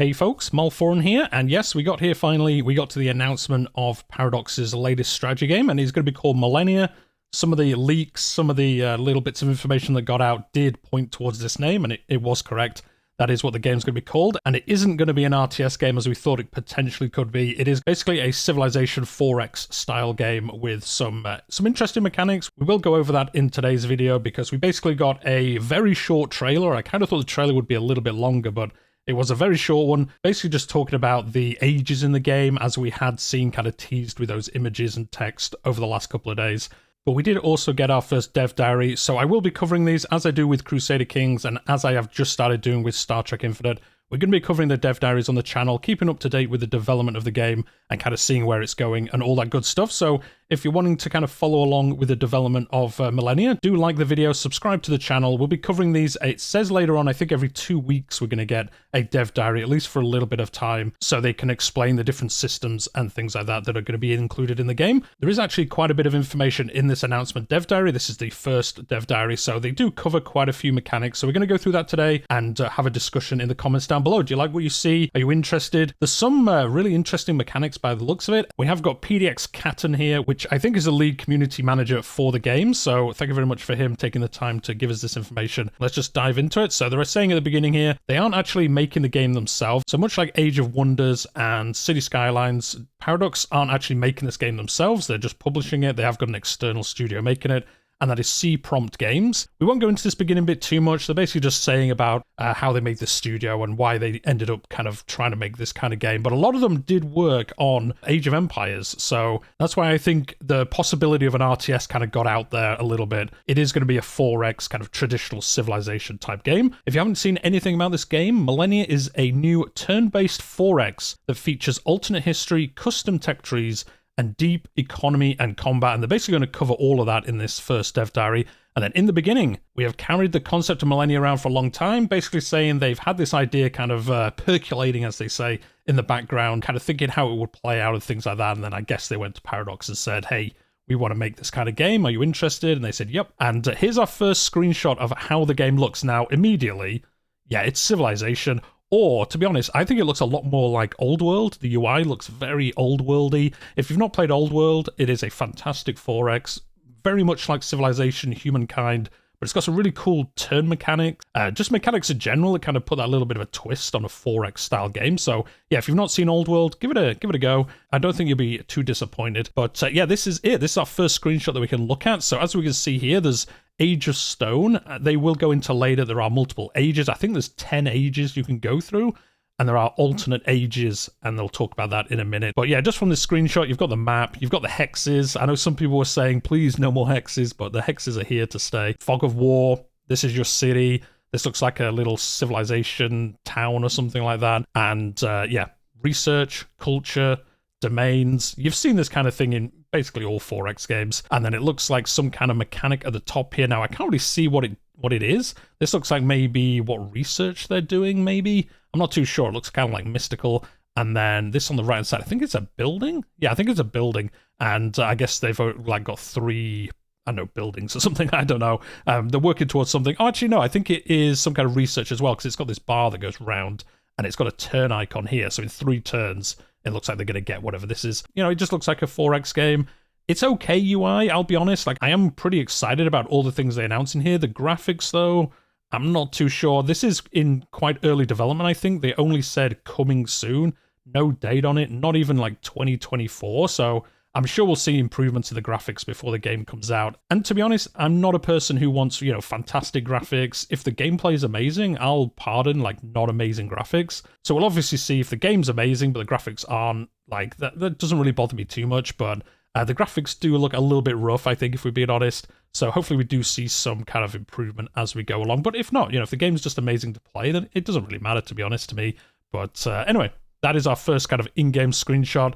Hey folks, Malforian here, and yes, we got to the announcement of Paradox's latest strategy game, and it's going to be called Millennia. Some of the leaks, some of the little bits of information that got out did point towards this name, and it was correct. That is what the game's going to be called, and it isn't going to be an RTS game as we thought it potentially could be. It is basically a Civilization 4X style game with some interesting mechanics. We will go over that in today's video because we basically got a very short trailer. I kind of thought the trailer would be a little bit longer, but it was a very short one, basically just talking about the ages in the game as we had seen kind of teased with those images and text over the last couple of days. But we did also get our first dev diary, so I will be covering these as I do with Crusader Kings and as I have just started doing with Star Trek Infinite. We're going to be covering the dev diaries on the channel, keeping up to date with the development of the game and kind of seeing where it's going and all that good stuff. So if you're wanting to kind of follow along with the development of Millennia, do like the video, subscribe to the channel. We'll be covering these. It says later on, I think every 2 weeks we're going to get a dev diary, at least for a little bit of time, so they can explain the different systems and things like that that are going to be included in the game. There is actually quite a bit of information in this announcement dev diary. This is the first dev diary, so they do cover quite a few mechanics. So we're going to go through that today and have a discussion in the comments down below. Do you like what you see? Are you interested? There's some really interesting mechanics by the looks of it. We have got PDX Catton here, which I think is the lead community manager for the game. So thank you very much for him taking the time to give us this information. Let's just dive into it. So they're saying at the beginning here, they aren't actually making the game themselves. So much like Age of Wonders and City Skylines, Paradox aren't actually making this game themselves. They're just publishing it. They have got an external studio making it, and that is C-Prompt Games. We won't go into this beginning bit too much. They're basically just saying about how they made this studio and why they ended up kind of trying to make this kind of game. But a lot of them did work on Age of Empires, so that's why I think the possibility of an RTS kind of got out there a little bit. It is going to be a 4X kind of traditional Civilization type game. If you haven't seen anything about this game, Millennia is a new turn-based 4X that features alternate history, custom tech trees, and deep economy and combat, and they're basically going to cover all of that in this first dev diary. And then in the beginning, we have carried the concept of Millennia around for a long time, basically saying they've had this idea kind of percolating, as they say, in the background, kind of thinking how it would play out and things like that. And then I guess they went to Paradox and said, hey, we want to make this kind of game. Are you interested? And they said, yep. And here's our first screenshot of how the game looks now immediately. Yeah, it's Civilization. Or, to be honest, I think it looks a lot more like Old World. The UI looks very Old Worldy. If you've not played Old World, it is a fantastic 4X, very much like Civilization, Humankind, but it's got some really cool turn mechanics, just mechanics in general that kind of put that little bit of a twist on a 4X style game. So yeah, if you've not seen Old World, give it a go. I don't think you'll be too disappointed. But yeah, this is it. This is our first screenshot that we can look at. So as we can see here, there's Age of Stone. They will go into later. There are multiple ages. I think there's 10 ages you can go through. And there are alternate ages, and they'll talk about that in a minute. But yeah, just from this screenshot, you've got the map, you've got the hexes. I know some people were saying, please, no more hexes, but the hexes are here to stay. Fog of War, this is your city. This looks like a little civilization town or something like that. And yeah, research, culture, domains. You've seen this kind of thing in basically all 4X games. And then it looks like some kind of mechanic at the top here. Now, I can't really see what it is. This looks like maybe what research they're doing, maybe. I'm not too sure. It looks kind of like mystical. And then this on the right side, I think it's a building. Yeah, I think it's a building. And I guess they've like got 3, I don't know, buildings or something. I don't know. They're working towards something. Oh, actually, no, I think it is some kind of research as well, because it's got this bar that goes round and it's got a turn icon here. So in 3 turns, it looks like they're going to get whatever this is. You know, it just looks like a 4X game. It's okay UI, I'll be honest. Like, I am pretty excited about all the things they announce in here. The graphics, though, I'm not too sure. This is in quite early development, I think. They only said coming soon. No date on it, not even like 2024. So I'm sure we'll see improvements to the graphics before the game comes out. And to be honest, I'm not a person who wants, you know, fantastic graphics. If the gameplay is amazing, I'll pardon like not amazing graphics. So we'll obviously see if the game's amazing, but the graphics aren't. Like, that doesn't really bother me too much, but the graphics do look a little bit rough, I think, if we're being honest. So hopefully we do see some kind of improvement as we go along. But if not, you know, if the game's just amazing to play, then it doesn't really matter, to be honest, to me. But anyway, that is our first kind of in-game screenshot.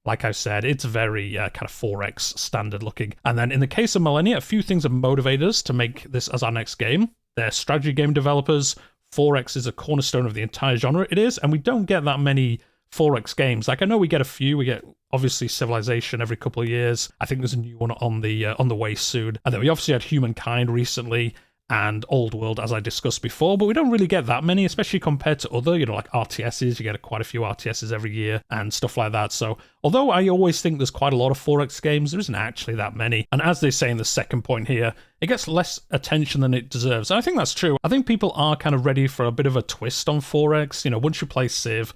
Like I said, it's very kind of 4X standard looking. And then in the case of Millennia, a few things have motivated us to make this as our next game. They're strategy game developers. 4X is a cornerstone of the entire genre. It is, and we don't get that many 4X games. Like, I know we get a few. We get obviously Civilization every couple of years. I think there's a new one on the way soon. And then we obviously had Humankind recently. and Old World, as I discussed before, but we don't really get that many, especially compared to other, like RTSs. You get quite a few RTSs every year and stuff like that. So although I always think there's quite a lot of 4X games, there isn't actually that many. And as they say in the second point here, it gets less attention than it deserves. And I think that's true. I think people are kind of ready for a bit of a twist on 4X. Once you play Civ,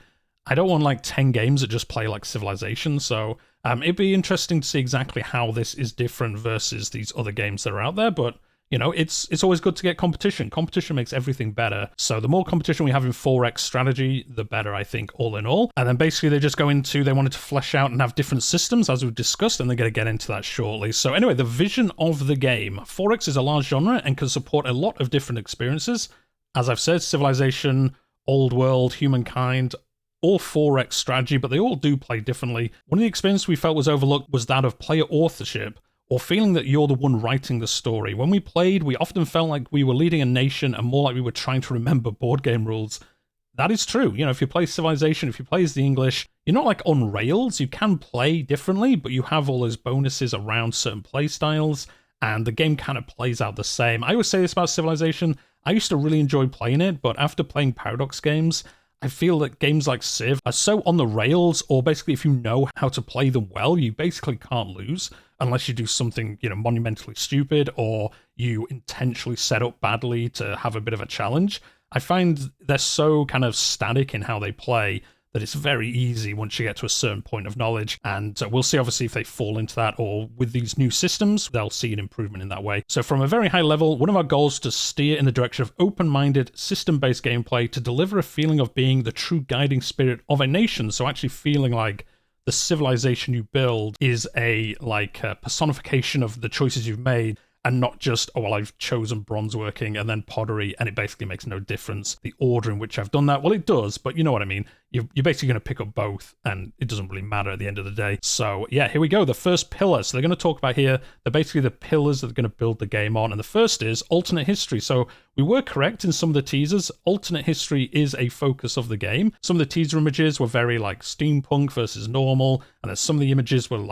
I don't want like 10 games that just play like Civilization. So it'd be interesting to see exactly how this is different versus these other games that are out there. But it's always good to get competition. Competition makes everything better. So the more competition we have in 4X strategy, the better, I think, all in all. And then basically they just go into, they wanted to flesh out and have different systems, as we've discussed, and they're going to get into that shortly. So anyway, the vision of the game. 4X is a large genre and can support a lot of different experiences. As I've said, Civilization, Old World, Humankind, all 4X strategy, but they all do play differently. One of the experiences we felt was overlooked was that of player authorship, or feeling that you're the one writing the story. When we played, we often felt like we were leading a nation and more like we were trying to remember board game rules. That is true. If you play Civilization, if you play as the English, you're not like on rails. You can play differently, but you have all those bonuses around certain play styles, and the game kind of plays out the same. I always say this about Civilization. I used to really enjoy playing it, but after playing Paradox games, I feel that games like Civ are so on the rails, or basically if you know how to play them well, you basically can't lose unless you do something, monumentally stupid or you intentionally set up badly to have a bit of a challenge. I find they're so kind of static in how they play that it's very easy once you get to a certain point of knowledge. And we'll see, obviously, if they fall into that, or with these new systems, they'll see an improvement in that way. So from a very high level, one of our goals is to steer in the direction of open-minded, system-based gameplay to deliver a feeling of being the true guiding spirit of a nation. So actually feeling like the civilization you build is a personification of the choices you've made, and not just, oh, well, I've chosen bronze working and then pottery, and it basically makes no difference the order in which I've done that. Well, it does, but you know what I mean. You're basically going to pick up both, and it doesn't really matter at the end of the day. So, yeah, here we go. The first pillar. So they're going to talk about here, they're basically the pillars that they're going to build the game on. And the first is alternate history. So we were correct in some of the teasers. Alternate history is a focus of the game. Some of the teaser images were very, steampunk versus normal, and then some of the images were,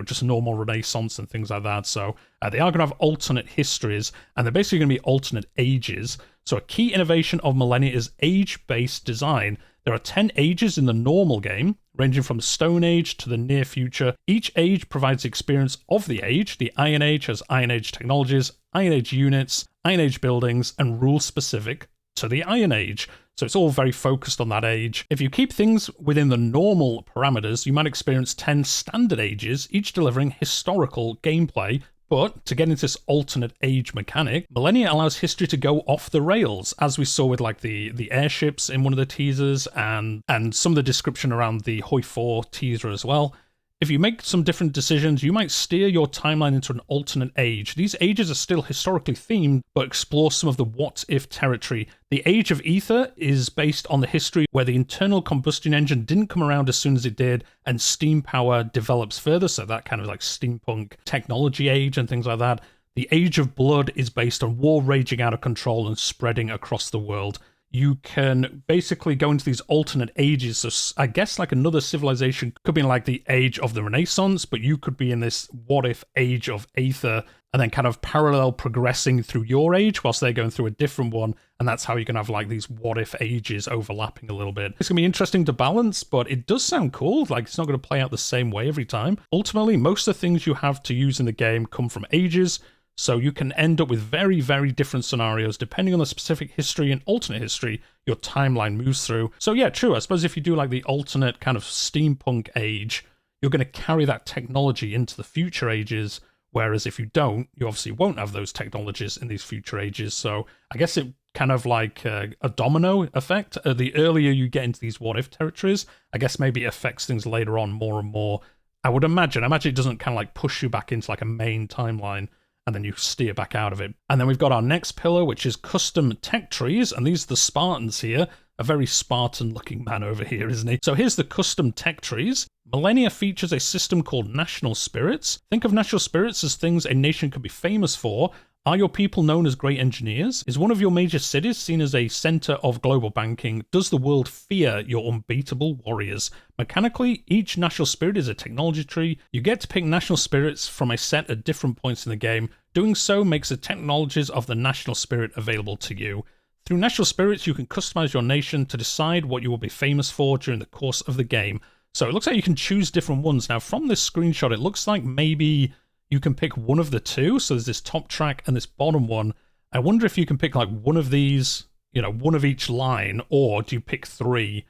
just normal Renaissance and things like that. So they are going to have alternate histories, and they're basically going to be alternate ages. So a key innovation of Millennia is age-based design. There are 10 ages in the normal game, ranging from Stone Age to the near future. Each age provides the experience of the age. The Iron Age has Iron Age technologies, Iron Age units, Iron Age buildings, and rules specific to the Iron Age. So it's all very focused on that age. If you keep things within the normal parameters, you might experience 10 standard ages, each delivering historical gameplay. But to get into this alternate age mechanic, Millennia allows history to go off the rails, as we saw with the airships in one of the teasers, and some of the description around the Hoi 4 teaser as well. If you make some different decisions, you might steer your timeline into an alternate age. These ages are still historically themed, but explore some of the what-if territory. The Age of Ether is based on the history where the internal combustion engine didn't come around as soon as it did, and steam power develops further, so that kind of steampunk technology age and things like that. The Age of Blood is based on war raging out of control and spreading across the world. You can basically go into these alternate ages. So I guess another civilization could be in the age of the Renaissance, but you could be in this what-if age of Aether, and then kind of parallel progressing through your age whilst they're going through a different one. And that's how you can have these what-if ages overlapping a little bit. It's going to be interesting to balance, but it does sound cool. It's not going to play out the same way every time. Ultimately, most of the things you have to use in the game come from ages, so you can end up with very, very different scenarios depending on the specific history and alternate history your timeline moves through. So yeah, true. I suppose if you do the alternate kind of steampunk age, you're going to carry that technology into the future ages, whereas if you don't, you obviously won't have those technologies in these future ages. So I guess it kind of a domino effect. The earlier you get into these what-if territories, I guess maybe it affects things later on more and more. I would imagine. It doesn't kind of push you back into a main timeline, and then you steer back out of it. And then we've got our next pillar, which is custom tech trees, and these are the Spartans here. A very Spartan-looking man over here, isn't he? So here's the custom tech trees. Millennia features a system called national spirits. Think of national spirits as things a nation can be famous for. Are your people known as great engineers? Is one of your major cities seen as a center of global banking? Does the world fear your unbeatable warriors? Mechanically, each national spirit is a technology tree. You get to pick national spirits from a set at different points in the game Doing so makes the technologies of the national spirit available to you. Through national spirits, you can customize your nation to decide what you will be famous for during the course of the game. So it looks like you can choose different ones. Now, from this screenshot, it looks like maybe you can pick one of the two. So there's this top track and this bottom one. I wonder if you can pick like one of these, you know, one of each line, or do you pick 3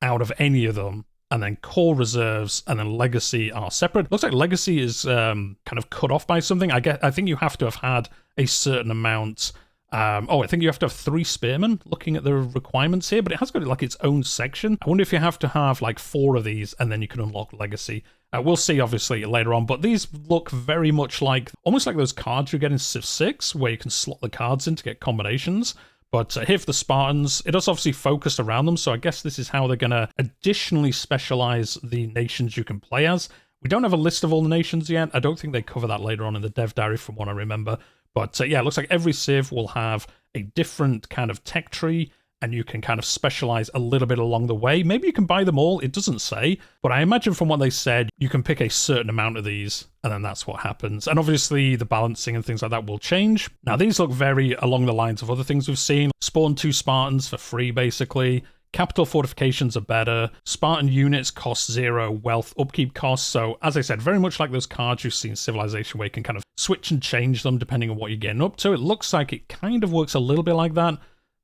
out of any of them? And then core, reserves, and then legacy are separate. Looks like legacy is kind of cut off by something. I think you have to have had a certain amount. I think you have to have 3 spearmen, looking at the requirements here, but it has got like its own section. I wonder if you have to have like 4 of these, and then you can unlock legacy. We'll see, obviously, later on, but these look very much like, almost like those cards you get in Civ 6, where you can slot the cards in to get combinations. But here for the Spartans, it is obviously focused around them, so I guess this is how they're going to additionally specialize the nations you can play as. We don't have a list of all the nations yet. I don't think they cover that later on in the dev diary from what I remember. But yeah, it looks like every Civ will have a different kind of tech tree, and you can kind of specialize a little bit along the way. Maybe you can buy them all, it doesn't say, but I imagine from what they said, you can pick a certain amount of these, and then that's what happens. And obviously the balancing and things like that will change. Now these look very along the lines of other things we've seen. Spawn 2 Spartans for free, basically. Capital fortifications are better. Spartan units cost 0 wealth upkeep costs. So as I said, very much like those cards you've seen in Civilization, where you can kind of switch and change them depending on what you're getting up to. It looks like it kind of works a little bit like that.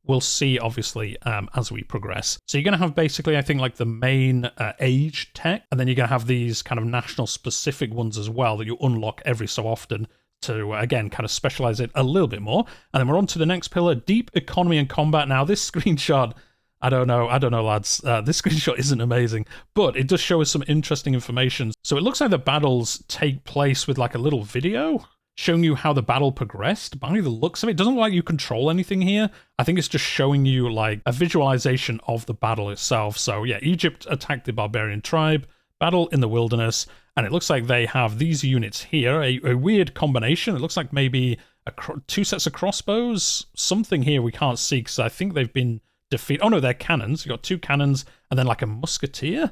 We'll see, obviously, as we progress. So you're going to have basically, I think, like the main age tech, and then you're going to have these kind of national specific ones as well that you unlock every so often to, again, kind of specialize it a little bit more. And then we're on to the next pillar, deep economy and combat. Now, this screenshot, I don't know, lads. This screenshot isn't amazing, but it does show us some interesting information. So it looks like the battles take place with like a little video showing you how the battle progressed. By the looks of it, it doesn't look like you control anything here. I think it's just showing you like a visualization of the battle itself. So yeah, Egypt attacked the barbarian tribe, battle in the wilderness, and it looks like they have these units here, a weird combination. It looks like maybe 2 sets of crossbows, something here we can't see because I think they've been defeated. Oh no, they're cannons. You've got 2 cannons and then like a musketeer.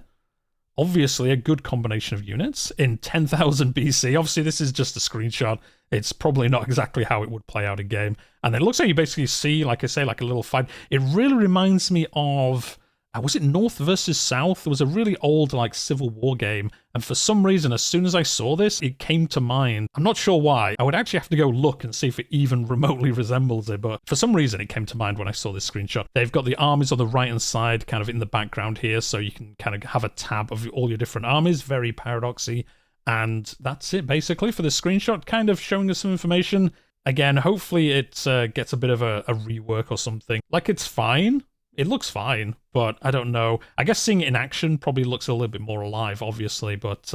Obviously a good combination of units in 10,000 BC. Obviously this is just a screenshot. It's probably not exactly how it would play out in game. And then it looks like you basically see, like I say, like a little fight. It really reminds me of, was it North versus South? There was a really old like Civil War game. And for some reason, as soon as I saw this, it came to mind. I'm not sure why. I would actually have to go look and see if it even remotely resembles it. But for some reason, it came to mind when I saw this screenshot. They've got the armies on the right-hand side kind of in the background here. So you can kind of have a tab of all your different armies. Very paradoxy. And that's it basically for the screenshot, kind of showing us some information. Again, hopefully it gets a bit of a rework or something. Like, it's fine. It looks fine, but I don't know. I guess seeing it in action probably looks a little bit more alive, obviously, but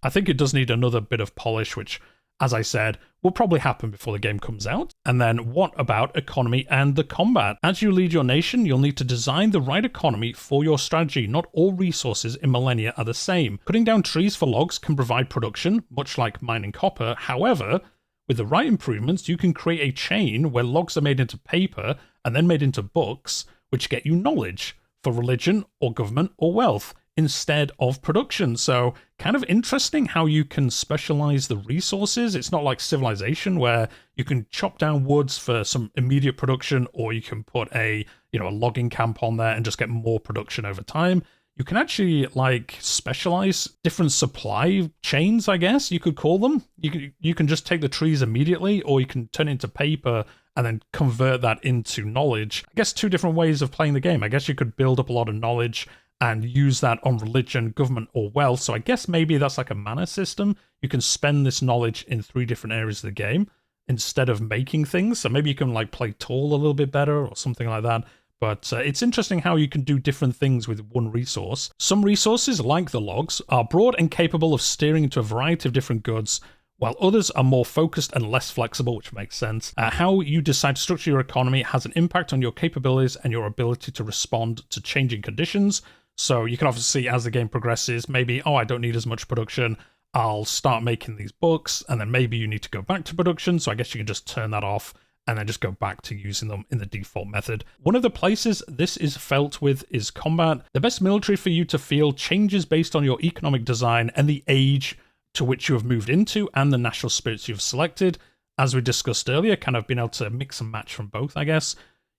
I think it does need another bit of polish, which, as I said, will probably happen before the game comes out. And then what about economy and the combat? As you lead your nation, you'll need to design the right economy for your strategy. Not all resources in Millennia are the same. Cutting down trees for logs can provide production, much like mining copper. However, with the right improvements, you can create a chain where logs are made into paper and then made into books, which get you knowledge for religion or government or wealth instead of production. So kind of interesting how you can specialize the resources. It's not like Civilization where you can chop down woods for some immediate production, or you can put a logging camp on there and just get more production over time. You can actually like specialize different supply chains, I guess you could call them. You can just take the trees immediately, or you can turn it into paper and then convert that into knowledge. I guess 2 different ways of playing the game. I guess you could build up a lot of knowledge and use that on religion, government, or wealth. So I guess maybe that's like a mana system. You can spend this knowledge in 3 different areas of the game instead of making things. So maybe you can like play tall a little bit better or something like that. But it's interesting how you can do different things with one resource. Some resources, like the logs, are broad and capable of steering into a variety of different goods, while others are more focused and less flexible, which makes sense. How you decide to structure your economy has an impact on your capabilities and your ability to respond to changing conditions. So you can obviously, as the game progresses, maybe, I don't need as much production, I'll start making these books, and then maybe you need to go back to production, so I guess you can just turn that off and then just go back to using them in the default method. One of the places this is felt with is combat. The best military for you to field changes based on your economic design and the age to which you have moved into and the national spirits you've selected. as we discussed earlier, kind of being able to mix and match from both, I guess.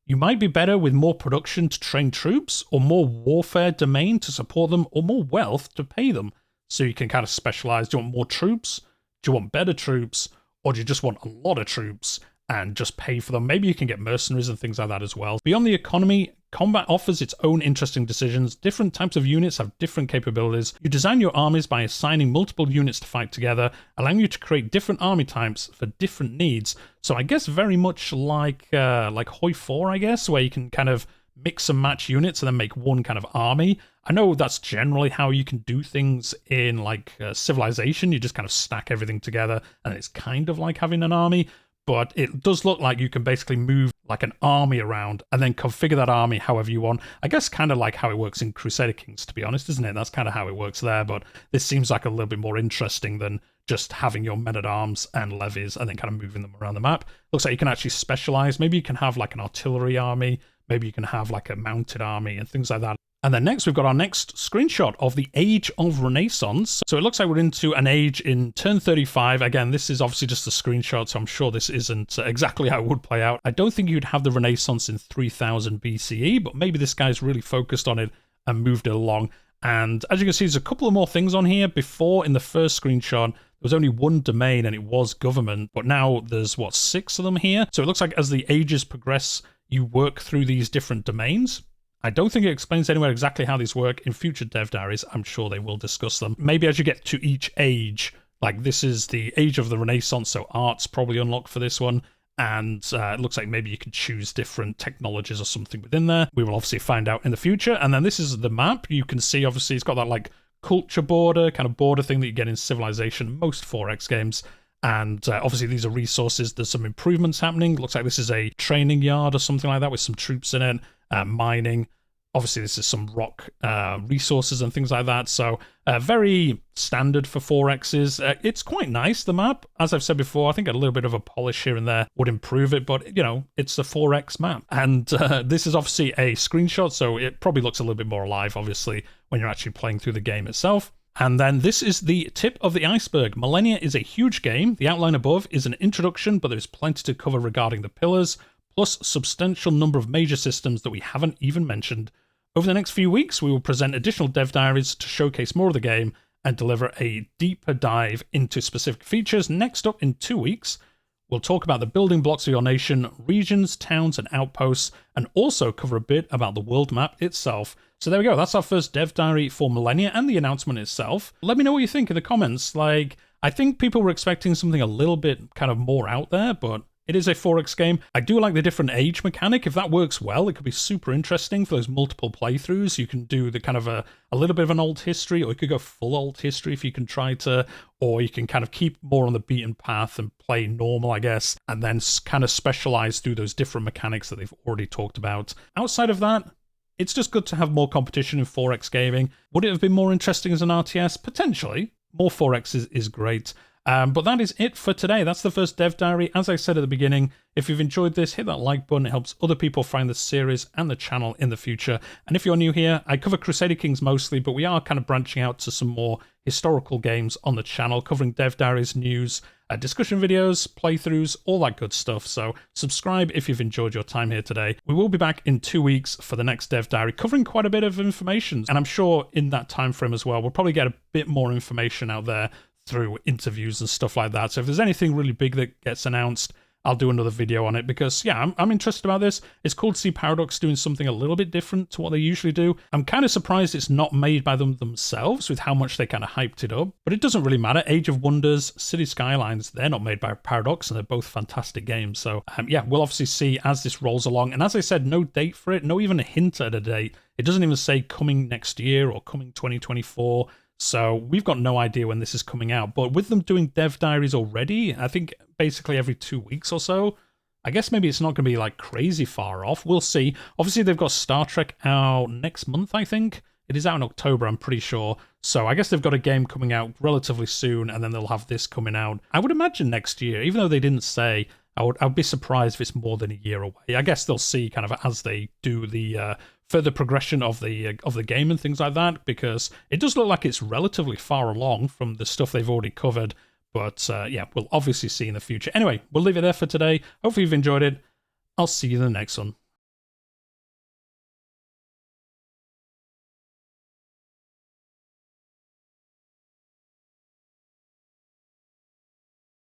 You might be better with more production to train troops, or more warfare domain to support them, or more wealth to pay them. So you can kind of specialize. Do you want more troops? Do you want better troops? Or do you just want a lot of troops and just pay for them? Maybe you can get mercenaries and things like that as well. Beyond the economy, combat offers its own interesting decisions. Different types of units have different capabilities. You design your armies by assigning multiple units to fight together, allowing you to create different army types for different needs. So I guess very much like Hoi 4, I guess, where you can kind of mix and match units and then make one kind of army. I know that's generally how you can do things in like Civilization. You just kind of stack everything together and it's kind of like having an army. But it does look like you can basically move like an army around and then configure that army however you want. I guess kind of like how it works in Crusader Kings, to be honest, isn't it? That's kind of how it works there, but this seems like a little bit more interesting than just having your men-at-arms and levies and then kind of moving them around the map. Looks like you can actually specialize. Maybe you can have like an artillery army, maybe you can have like a mounted army and things like that. And then next, we've got our next screenshot of the Age of Renaissance. So it looks like we're into an age in turn 35. Again, this is obviously just a screenshot, so I'm sure this isn't exactly how it would play out. I don't think you'd have the Renaissance in 3000 BCE, but maybe this guy's really focused on it and moved it along. And as you can see, there's a couple of more things on here. Before, in the first screenshot, there was only one domain and it was government, but now there's, what, 6 of them here? So it looks like as the ages progress, you work through these different domains. I don't think it explains anywhere exactly how these work. In future dev diaries, I'm sure they will discuss them. Maybe as you get to each age, like this is the age of the Renaissance, so art's probably unlocked for this one. And it looks like maybe you can choose different technologies or something within there. We will obviously find out in the future. And then this is the map. You can see, obviously, it's got that like culture border, kind of border thing that you get in Civilization, most 4X games. And obviously these are resources. There's some improvements happening. Looks like this is a training yard or something like that with some troops in it. Mining. Obviously, this is some rock resources and things like that. So very standard for 4Xs. It's quite nice, the map. As I've said before, I think a little bit of a polish here and there would improve it. But, you know, it's the 4X map. And this is obviously a screenshot, so it probably looks a little bit more alive, obviously, when you're actually playing through the game itself. And then this is the tip of the iceberg. Millennia is a huge game. The outline above is an introduction, but there's plenty to cover regarding the pillars, plus substantial number of major systems that we haven't even mentioned. Over the next few weeks, we will present additional dev diaries to showcase more of the game and deliver a deeper dive into specific features. Next up in 2 weeks, we'll talk about the building blocks of your nation, regions, towns, and outposts, and also cover a bit about the world map itself. So there we go. That's our first dev diary for Millennia and the announcement itself. Let me know what you think in the comments. Like, I think people were expecting something a little bit kind of more out there, but it is a 4X game. I do like the different age mechanic. If that works well, it could be super interesting for those multiple playthroughs. You can do the kind of a little bit of an old history, or you could go full old history if you can try to, or you can kind of keep more on the beaten path and play normal, I guess, and then kind of specialize through those different mechanics that they've already talked about. Outside of that, it's just good to have more competition in 4X gaming. Would it have been more interesting as an RTS? Potentially. More 4X is great. But that is it for today. That's the first dev diary. As I said at the beginning, if you've enjoyed this, hit that like button. It helps other people find the series and the channel in the future. And if you're new here, I cover Crusader Kings mostly, but we are kind of branching out to some more historical games on the channel, covering dev diaries, news, discussion videos, playthroughs, all that good stuff. So subscribe if you've enjoyed your time here today. We will be back in 2 weeks for the next dev diary, covering quite a bit of information. And I'm sure in that time frame as well, we'll probably get a bit more information out there through interviews and stuff like that. So if there's anything really big that gets announced, I'll do another video on it because, yeah, I'm interested about this. It's cool to see Paradox doing something a little bit different to what they usually do. I'm kind of surprised it's not made by them themselves with how much they kind of hyped it up, but it doesn't really matter. Age of Wonders, City Skylines, they're not made by Paradox and they're both fantastic games. So yeah, we'll obviously see as this rolls along. And as I said, no date for it, no even a hint at a date. It doesn't even say coming next year or coming 2024. So we've got no idea when this is coming out, but with them doing dev diaries already, I think basically every 2 weeks or so, I guess maybe it's not going to be like crazy far off. We'll see. Obviously, they've got Star Trek out next month, I think. It is out in October, I'm pretty sure. So I guess they've got a game coming out relatively soon, and then they'll have this coming out, I would imagine next year, even though they didn't say. I would be surprised if it's more than a year away. I guess they'll see kind of as they do the further progression of the game and things like that, because it does look like it's relatively far along from the stuff they've already covered. But yeah, we'll obviously see in the future. Anyway, we'll leave it there for today. Hopefully you've enjoyed it. I'll see you in the next one.